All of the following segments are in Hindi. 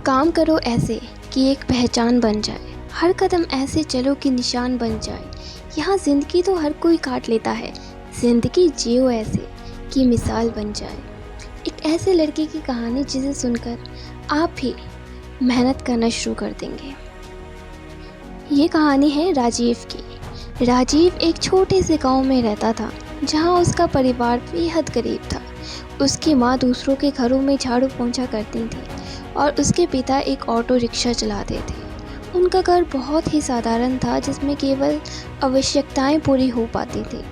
काम करो ऐसे कि एक पहचान बन जाए, हर कदम ऐसे चलो कि निशान बन जाए। यहाँ ज़िंदगी तो हर कोई काट लेता है, ज़िंदगी जियो ऐसे कि मिसाल बन जाए। एक ऐसे लड़के की कहानी जिसे सुनकर आप भी मेहनत करना शुरू कर देंगे। ये कहानी है राजीव की। राजीव एक छोटे से गांव में रहता था, जहां उसका परिवार बेहद गरीब था। उसकी माँ दूसरों के घरों में झाड़ू पोंछा करती थी और उसके पिता एक ऑटो रिक्शा चलाते थे। उनका घर बहुत ही साधारण था, जिसमें केवल आवश्यकताएं पूरी हो पाती थी।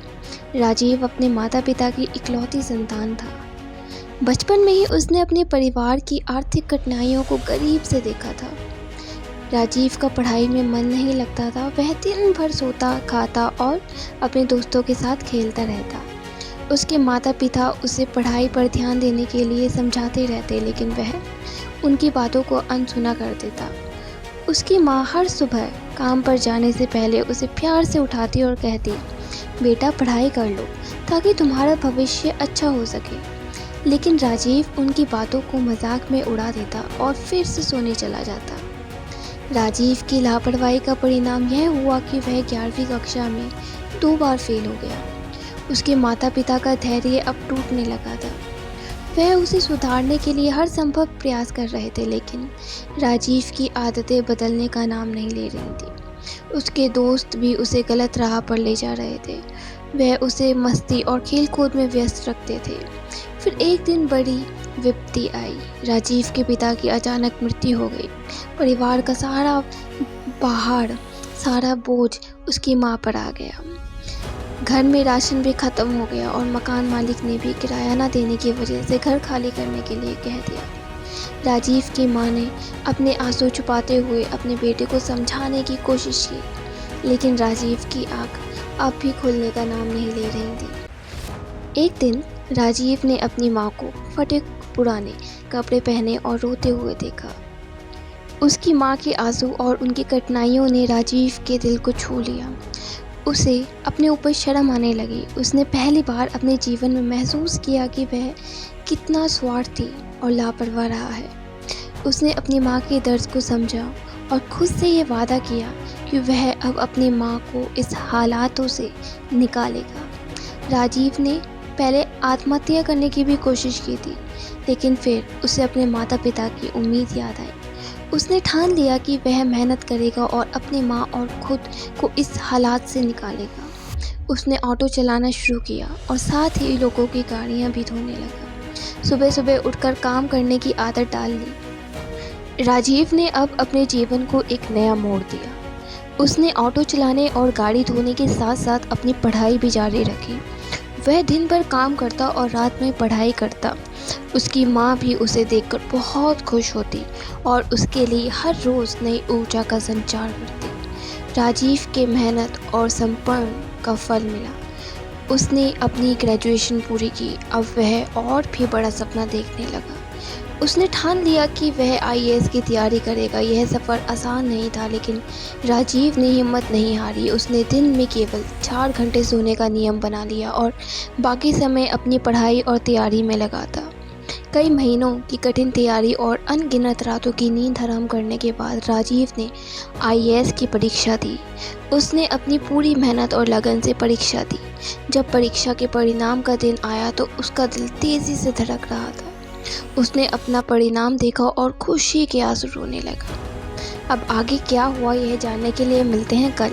राजीव अपने माता पिता की इकलौती संतान था। बचपन में ही उसने अपने परिवार की आर्थिक कठिनाइयों को करीब से देखा था। राजीव का पढ़ाई में मन नहीं लगता था। वह दिन भर सोता, खाता और अपने दोस्तों के साथ खेलता रहता। उसके माता पिता उसे पढ़ाई पर ध्यान देने के लिए समझाते रहते, लेकिन वह उनकी बातों को अनसुना कर देता। उसकी माँ हर सुबह काम पर जाने से पहले उसे प्यार से उठाती और कहती, बेटा पढ़ाई कर लो ताकि तुम्हारा भविष्य अच्छा हो सके। लेकिन राजीव उनकी बातों को मजाक में उड़ा देता और फिर से सोने चला जाता। राजीव की लापरवाही का परिणाम यह हुआ कि वह 11वीं कक्षा में 2 बार फेल हो गया। उसके माता पिता का धैर्य अब टूटने लगा था। वह उसे सुधारने के लिए हर संभव प्रयास कर रहे थे, लेकिन राजीव की आदतें बदलने का नाम नहीं ले रही थी। उसके दोस्त भी उसे गलत राह पर ले जा रहे थे। वह उसे मस्ती और खेलकूद में व्यस्त रखते थे। फिर एक दिन बड़ी विपत्ति आई। राजीव के पिता की अचानक मृत्यु हो गई। परिवार का सारा बोझ उसकी माँ पर आ गया। घर में राशन भी खत्म हो गया और मकान मालिक ने भी किराया न देने की वजह से घर खाली करने के लिए कह दिया। राजीव की माँ ने अपने आंसू छुपाते हुए अपने बेटे को समझाने की कोशिश की, लेकिन राजीव की आंख अब भी खुलने का नाम नहीं ले रही थी। एक दिन राजीव ने अपनी माँ को फटे पुराने कपड़े पहने और रोते हुए देखा। उसकी माँ के आंसू और उनकी कठिनाइयों ने राजीव के दिल को छू लिया। उसे अपने ऊपर शर्म आने लगी। उसने पहली बार अपने जीवन में महसूस किया कि वह कितना स्वार्थी और लापरवाह रहा है। उसने अपनी माँ के दर्द को समझा और खुद से ये वादा किया कि वह अब अपनी माँ को इस हालातों से निकालेगा। राजीव ने पहले आत्महत्या करने की भी कोशिश की थी, लेकिन फिर उसे अपने माता पिता की उम्मीद याद आई। उसने ठान लिया कि वह मेहनत करेगा और अपनी माँ और खुद को इस हालात से निकालेगा। उसने ऑटो चलाना शुरू किया और साथ ही लोगों की गाड़ियाँ भी धोने लगा। सुबह सुबह उठकर काम करने की आदत डाल ली। राजीव ने अब अपने जीवन को एक नया मोड़ दिया। उसने ऑटो चलाने और गाड़ी धोने के साथ साथ अपनी पढ़ाई भी जारी रखी। वह दिन भर काम करता और रात में पढ़ाई करता। उसकी माँ भी उसे देखकर बहुत खुश होती और उसके लिए हर रोज़ नई ऊर्जा का संचार करती। राजीव के मेहनत और समर्पण का फल मिला। उसने अपनी ग्रेजुएशन पूरी की। अब वह और भी बड़ा सपना देखने लगा। उसने ठान लिया कि वह आईएएस की तैयारी करेगा। यह सफ़र आसान नहीं था, लेकिन राजीव ने हिम्मत नहीं हारी। उसने दिन में केवल 4 घंटे सोने का नियम बना लिया और बाकी समय अपनी पढ़ाई और तैयारी में लगाता। कई महीनों की कठिन तैयारी और अनगिनत रातों की नींद हराम करने के बाद राजीव ने आईएएस की परीक्षा दी। उसने अपनी पूरी मेहनत और लगन से परीक्षा दी। जब परीक्षा के परिणाम का दिन आया तो उसका दिल तेज़ी से धड़क रहा था। उसने अपना परिणाम देखा और खुशी के आंसू रोने लगा। अब आगे क्या हुआ, यह जानने के लिए मिलते हैं कल।